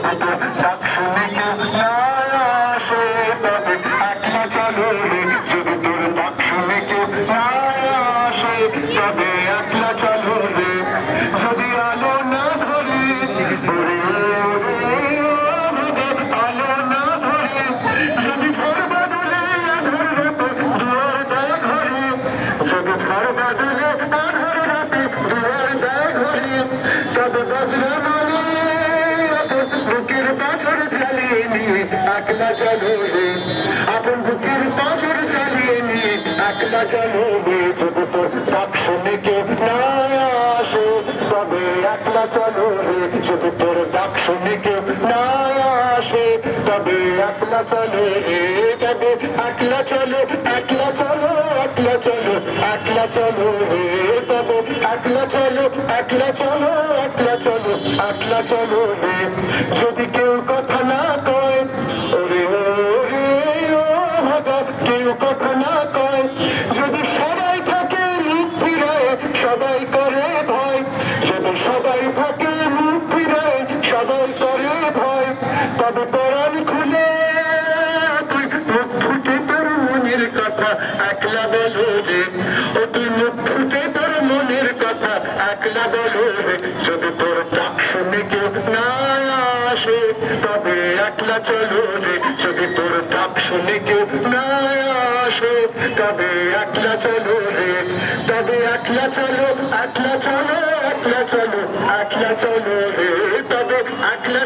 তোর ডাক শুনে কেউ না আসে তবে একলা চলো রে, যদি তোর ডাক শুনে কেউ না আসে তবে একলা চলো রে। যদি আলো না ধরে ওরে আলো না ধরে, যদি ঘর বাদলে আধার রাতে দুয়ার দেয় ঘরে, যদি ঘর বাদলে আধার রাতে দুয়ার দেয় ঘরে, তবে বাজনা মানে বুকের পাথর জ্বালিয়ে নিয়ে একলা চলো রে, আপন বুকের পাথর জ্বালিয়ে নিয়ে একলা চলো রে। যদি তোর ডাক শুনে কেউ না আসে তবে একলা চলো রে, যদি তোর ডাক শুনে কেউ না আসে তবে একলা চলো রে, তবে একলা চলো একলা চলো একলা চলো একলা চলো রে, তবে একলা চলো একলা চলো একলা চলো একলা চলো রে। যদি কেউ কথা না কয় ওরে ওরে ও ভাগা, কেউ কথা না কয়, যদি সবাই থাকে মুখ ফিরায় সবাই করে ভয়, যদি সবাই থাকে মুখ ফিরায় সবাই করে ভয়, তবে পরাণ খুলে তুই মুখ ফুটে তোর মনের কথা একলা বলো রে, ও তুই মুখ ফুটে তোর মনের কথা একলা বলো রে। যদি তোর ডাক শুনে কেউ না আসে তবে একলা চলো রে, যদি তোর ডাক শুনে কেউ না আসে তবে একলা চলো রে, তবে একলা চলো একলা চলো একলা চলো একলা চলো রে, তবে একলা